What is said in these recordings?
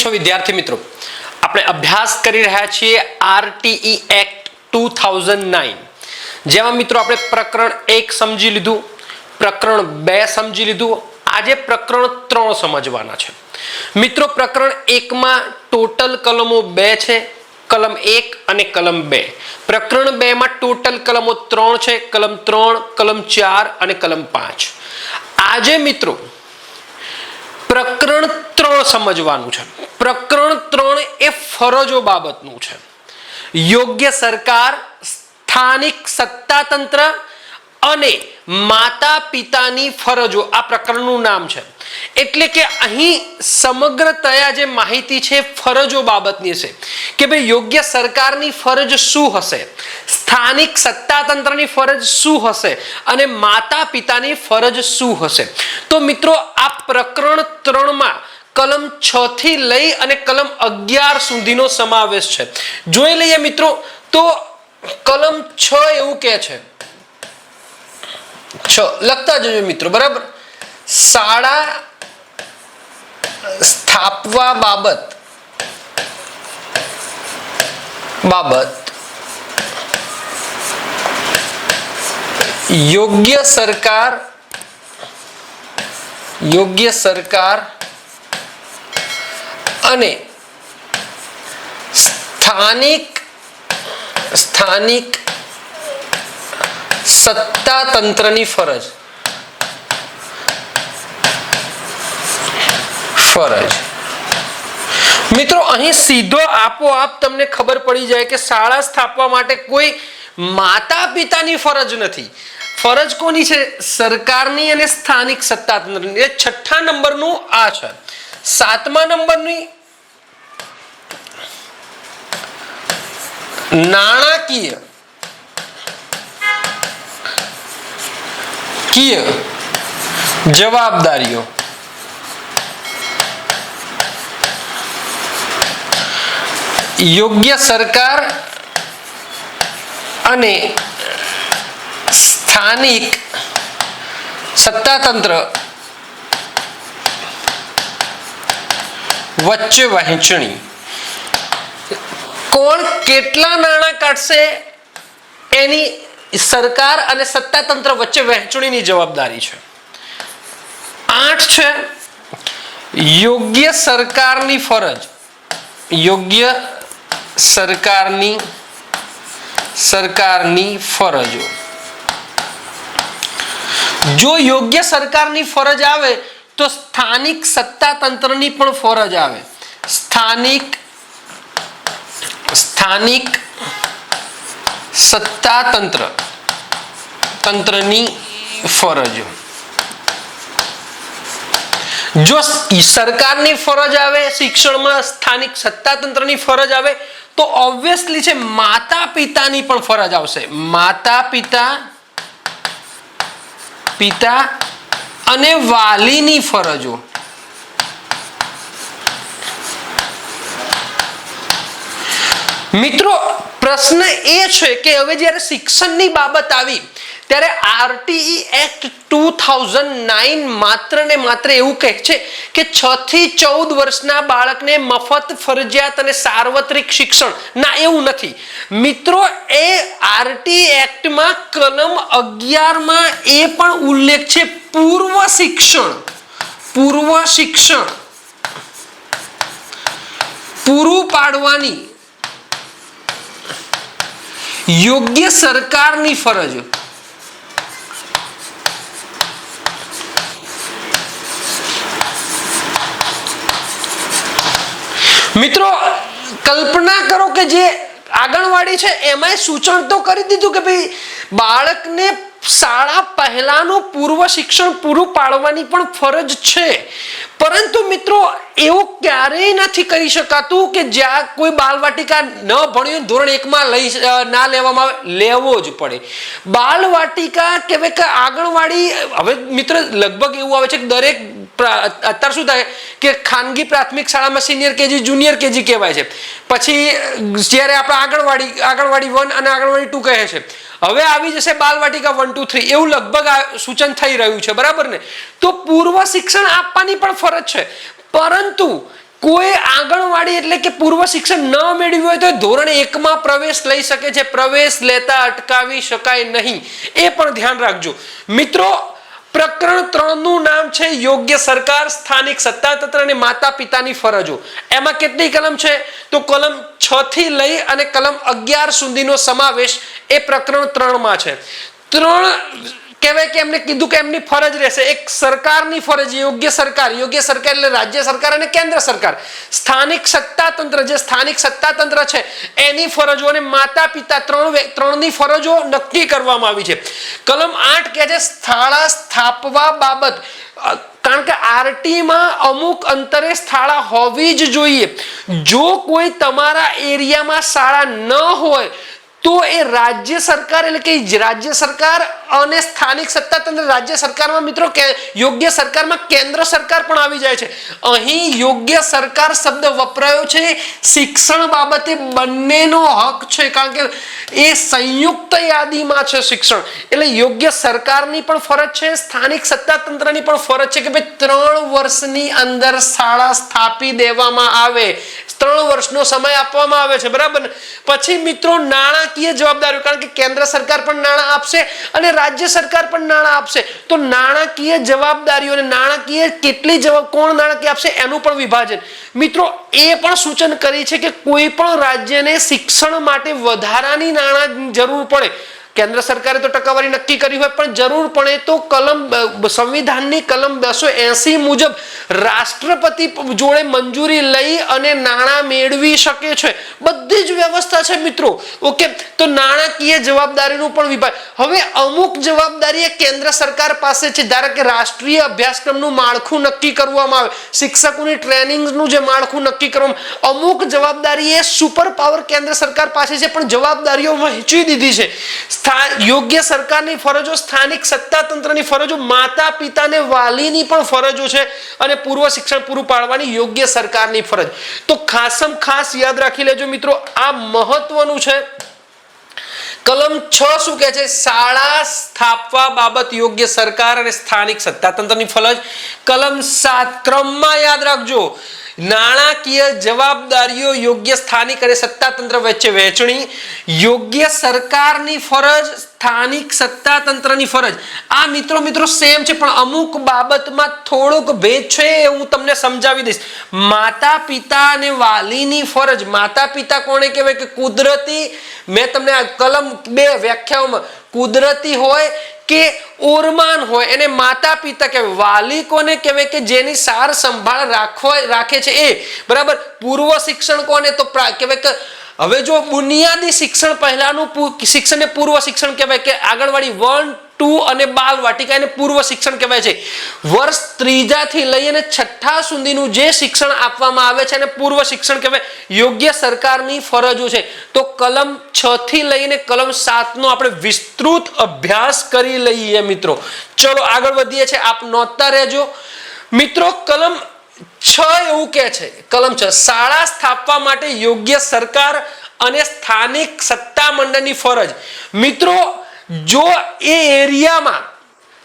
છો વિદ્યાર્થી મિત્રો? આપણે અભ્યાસ કરી રહ્યા છીએ આરટીઈ એક્ટ 2009 જેમાં મિત્રો આપણે પ્રકરણ 1 સમજી લીધું, પ્રકરણ 2 સમજી લીધું, આજે પ્રકરણ 3 સમજવાના છે મિત્રો। પ્રકરણ 1 માં ટોટલ કલમો 2 છે, કલમ 1 અને કલમ 2। પ્રકરણ 2 માં ટોટલ કલમો 3 છે, કલમ 3, કલમ 4 અને કલમ 5। આજે મિત્રો પ્રકરણ 3 સમજવાનું છે। પ્રકરણ 3 એ ફરજો બાબતનું છે। યોગ્ય સરકાર, સ્થાનિક સત્તાતંત્ર અને માતા પિતાની ફરજો આ પ્રકરણનું નામ છે। એટલે કે અહીં સમગ્રતયા જે માહિતી છે ફરજો બાબતની છે કે ભાઈ યોગ્ય સરકારની ફરજ શું હશે, સ્થાનિક સત્તાતંત્રની ફરજ શું હશે અને માતા પિતાની ફરજ શું હશે। તો મિત્રો આ પ્રકરણ 3 માં કલમ 6 થી લઈ અને કલમ 11 સુધીનો સમાવેશ છે। જોઈ લઈએ મિત્રો તો કલમ 6 એવું કહે છે, 6 લખતા જજો મિત્રો, બરાબર। શાળા સ્થાપવા બાબત યોગ્ય સરકાર અને સ્થાનિક સત્તાતંત્રની ફરજ મિત્રો અહીં સીધો આપોઆપ તમને ખબર પડી જાય કે શાળા સ્થાપવા માટે કોઈ માતા પિતાની ફરજ નથી। ફરજ કોની છે? સરકારની અને સ્થાનિક સત્તાતંત્રની। એ 6થા નંબરનું આ છે। 7મા નંબરની નાણાકીય જવાબદારીઓ યોગ્ય સરકાર અને સ્થાનિક સત્તાતંત્ર વચ્ચે વહેંચણી। કોણ કેટલા નાણાં કાઢશે એની સરકાર અને સત્તાતંત્ર વચ્ચે વહેંચણીની જવાબદારી છે। 8 છે યોગ્ય સરકારની ફરજ, સરકારની ફરજો। જો યોગ્ય સરકારની ફરજ આવે તો સ્થાનિક સત્તાતંત્રની પણ ફરજ આવે। સ્થાનિક સત્તાતંત્રની ફરજો। જો સરકારની ફરજ આવે શિક્ષણમાં, સ્થાનિક સત્તાતંત્રની ફરજ આવે તો ઓબ્વિયસલી છે માતા પિતાની પણ ફરજ આવશે। માતા પિતા અને વાલીની ફરજો। મિત્રો પ્રશ્ન એ છે કે હવે જ્યારે શિક્ષણની બાબત આવી ત્યારે આરટીઈ એક્ટ 2009 માત્ર ને માત્ર એવું કહે છે કે 6 થી 14 વર્ષના બાળકને મફત, ફરજિયાત અને સાર્વત્રિક શિક્ષણ, ના એવું નથી મિત્રો। એ આરટીઈ એક્ટમાં કલમ 11 માં એ પણ ઉલ્લેખ છે પૂર્વ શિક્ષણ પૂરું પાડવાની યોગ્ય સરકારની ફરજ। મિત્રો કલ્પના કરો કે જે આંગણવાડી છે એમાં સૂચન તો કરી દીધું કે ભાઈ બાળકને શાળા પહેલાનું પૂર્વ શિક્ષણ પૂરું પાડવાની પણ ફરજ છે, પરંતુ મિત્રો એવું ક્યારેય નથી કરી શકાતું કે જ્યાં કોઈ બાલવાટિકા ન ભણ્યું ધોરણ 1 માં ના લેવામાં આવે, લેવો જ પડે। બાલવાટિકા કે આંગણવાડી હવે મિત્ર લગભગ એવું આવે છે કે દરેક અત્યારે શું થાય કે ખાનગી પ્રાથમિક શાળામાં સિનિયર કેજી, જુનિયર કેજી કહેવાય છે, પછી જ્યારે આપણે આંગણવાડી 1 અને આંગણવાડી 2 કહે છે, હવે આવી જશે બાલવાટિકા 1, 2, 3 એવું લગભગ સૂચન થઈ રહ્યું છે, બરાબર ને। તો પૂર્વ શિક્ષણ આપવાની પણ ફરજ છે, પરંતુ કોઈ આંગણવાડી એટલે કે પૂર્વ શિક્ષણ ન મેળવ્યું હોય તો ધોરણ 1 માં પ્રવેશ લઈ શકે છે. પ્રવેશ લેતા અટકાવી શકાય નહીં, એ પણ ધ્યાન રાખજો મિત્રો. પ્રકરણ 3 નું નામ છે યોગ્ય સરકાર, સ્થાનિક સત્તાતંત્ર અને માતા પિતાની ફરજો. એમાં કેટલી કલમ છે? તો કલમ 6 થી લઈ અને કલમ 11 સુધીનો સમાવેશ એ પ્રકરણ 3 માં છે. 3 કહેવાય કે એમને કીધું કે એમની ફરજ રહેશે. એક સરકારની ફરજ, યોગ્ય સરકાર એટલે રાજ્ય સરકાર અને કેન્દ્ર સરકાર. સ્થાનિક સત્તાતંત્ર, જે સ્થાનિક સત્તાતંત્ર છે એની ફરજો અને માતા પિતા ત્રણની ફરજો નક્કી કરવામાં આવી છે. કલમ 8 કહે છે શાળા સ્થાપવા બાબત, કારણ કે આરટી માં અમુક અંતરે શાળા હોવી જ જોઈએ. જો કોઈ તમારા એરિયામાં શાળા ન હોય તો એ રાજ્ય સરકાર એટલે કે રાજ્ય સરકાર અને સ્થાનિક સત્તાતંત્ર, રાજ્ય સરકારમાં મિત્રો યોગ્ય સરકારમાં કેન્દ્ર સરકાર પણ આવી જાય છે. અહીં યોગ્ય સરકાર શબ્દ વપરાયો છે શિક્ષણ બાબતે, બંનેનો હક છે, કારણ કે એ સંયુક્ત યાદીમાં છે શિક્ષણ. એટલે યોગ્ય સરકારની પણ ફરજ છે, સ્થાનિક સત્તાતંત્રની પણ ફરજ છે કે ભાઈ 3 વર્ષની અંદર શાળા સ્થાપી દેવામાં આવે. 3 વર્ષનો સમય આપવામાં આવે છે, બરાબર. પછી મિત્રો નાણાકીય જવાબદારીઓ, કારણ કે કેન્દ્ર સરકાર પણ નાણાં આપશે અને રાજ્ય સરકાર પણ નાણાં આપશે. તો નાણાકીય જવાબદારીઓ અને નાણાકીય કેટલી કોણ નાણાકીય આપશે એનું પણ વિભાજન. મિત્રો એ પણ સૂચન કરી છે કે કોઈ પણ રાજ્યને શિક્ષણ માટે વધારાની નાણાં જરૂર પડે, કેન્દ્ર સરકારે તો ટકાવારી નક્કી કરી હોય પણ જરૂર પડે તો સંવિધાનની કલમ 280 મુજબ રાષ્ટ્રપતિ જોડે મંજૂરી લઈ અને નાણાં મેળવી શકે છે. બધી જ વ્યવસ્થા છે મિત્રો. ઓકે, તો નાણાકીય જવાબદારીનું પણ વિભાગ. હવે અમુક જવાબદારી એ કેન્દ્ર સરકાર પાસે છે. ધારો કે રાષ્ટ્રીય અભ્યાસક્રમનું માળખું નક્કી કરવામાં આવે, શિક્ષકોની ટ્રેનિંગનું જે માળખું નક્કી કરવામાં, અમુક જવાબદારી એ સુપર પાવર કેન્દ્ર સરકાર પાસે છે પણ જવાબદારીઓ વહેંચી દીધી છે. યોગ્ય સરકારની ફરજો, સ્થાનિક સત્તાતંત્રની ફરજો, માતા પિતાને વાલીની પણ ફરજો છે અને પૂર્વ શિક્ષણ પૂરું પાડવાની યોગ્ય સરકારની ફરજ. તો ખાસ યાદ રાખી લેજો મિત્રો, આ મહત્વનું છે. કલમ 6 શું કહે છે? શાળા સ્થાપવા બાબત યોગ્ય સરકાર અને સ્થાનિક સત્તાતંત્રની ફરજ. કલમ 7 ક્રમમાં યાદ રાખજો, નાણાકીય જવાબદારીઓ યોગ્ય સ્થાનિક અને સત્તાતંત્ર વચ્ચે વહેંચણી. યોગ્ય સરકારની ફરજ, સ્થાનિક સત્તાતંત્રની ફરજ. આ મિત્રો સેમ છે પણ અમુક બાબતમાં થોડોક ભેદ છે, એ હું તમને સમજાવી દઈશ. માતા પિતા અને વાલીની ફરજ. માતા પિતા કોને કહેવાય? કે કુદરતી, મેં તમને આ કલમ 2 વ્યાખ્યાઓમાં, કુદરતી હોય કે ઓરમાન હોય એને માતા પિતા કહેવાય. વાલી કોને કહેવાય? કે જેની સાર સંભાળ રાખે છે એ, બરાબર. પૂર્વ શિક્ષણ કોને? તો કહેવાય કે હવે જો બુનિયાદી શિક્ષણ પહેલાનું શિક્ષણને પૂર્વ શિક્ષણ કહેવાય, કે આંગણવાડી 1, 2 અને બાલ વાટિકા એને પૂર્વ શિક્ષણ કહેવાય છે. વર્ષ 3 થી લઈ અને 6 સુધીનું જે શિક્ષણ આપવામાં આવે છે એને પૂર્વ શિક્ષણ કહેવાય. યોગ્ય સરકારની ફરજો છે. તો કલમ 6 થી લઈને કલમ 7 નો આપણે વિસ્તૃત અભ્યાસ કરી લઈએ મિત્રો. ચલો આગળ વધીએ છીએ, આપ નોંધતા રહેજો મિત્રો. કલમ 6 એવું કહે છે, કલમ 6 શાળા સ્થાપવા માટે યોગ્ય સરકાર અને સ્થાનિક સત્તા મંડળની ફરજ. મિત્રો જો એ એરિયામાં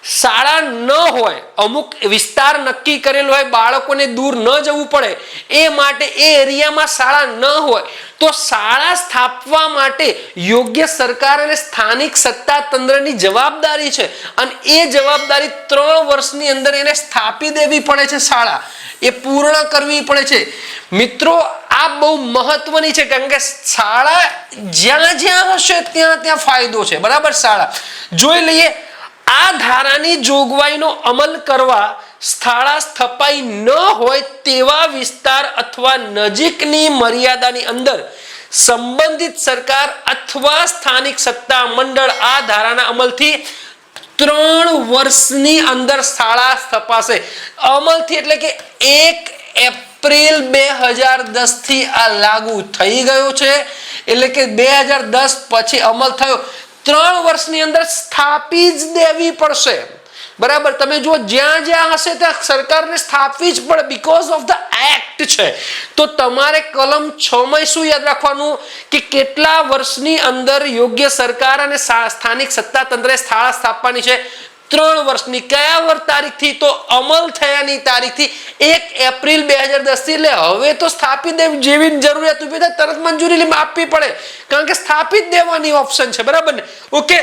શાળા ન હોય, અમુક વિસ્તાર નક્કી કરેલો હોય, બાળકોને દૂર ન જવું પડે એ માટે એ એરિયામાં શાળા ન હોય તો શાળા સ્થાપવા માટે યોગ્ય સરકાર અને સ્થાનિક સત્તાતંત્રની જવાબદારી છે અને એ જવાબદારી 3 વર્ષની અંદર એને સ્થાપી દેવી પડે છે. શાળા એ પૂર્ણ કરવી પડે છે મિત્રો. આ બહુ મહત્વની છે કારણ કે શાળા જ્યાં હશે ત્યાં ફાયદો છે, બરાબર. શાળા જોઈ લઈએ. આ ધારાની જોગવાઈનો અમલ કરવા શાળા સ્થપાઈ ન હોય તેવા વિસ્તાર અથવા નજીકની મર્યાદાની અંદર સંબંધિત સરકાર અથવા સ્થાનિક સત્તા મંડળ આ ધારાના અમલથી 3 વર્ષની અંદર શાળા સ્થપાશે. અમલથી એટલે કે 1 એપ્રિલ 2010 થી આ લાગુ થઈ ગયો છે, એટલે કે 2010 પછી અમલ થયો. 3 વર્ષની અંદર સ્થાપી જ દેવી પડશે, બરાબર. તમે જો જ્યાં હશે ત્યાં સરકારને સ્થાપવી જ પડે, બીકોઝ ઓફ ધ એક્ટ છે. તો તમારે કલમ 6 માં શું યાદ રાખવાનું કે કેટલા વર્ષની અંદર યોગ્ય સરકાર અને સ્થાનિક સત્તાતંત્રે શાળા સ્થાપવાની છે? 3 વર્ષની કયા તારીખથી તો અમલ થયાની તારીખથી 1 એપ્રિલ 2010 થી. એટલે હવે તો સ્થાપિત જેવી જરૂરિયાત ઉભી થાય તરત મંજૂરી આપવી પડે, કારણ કે સ્થાપિત દેવાની ઓપ્શન છે, બરાબર ને? ઓકે.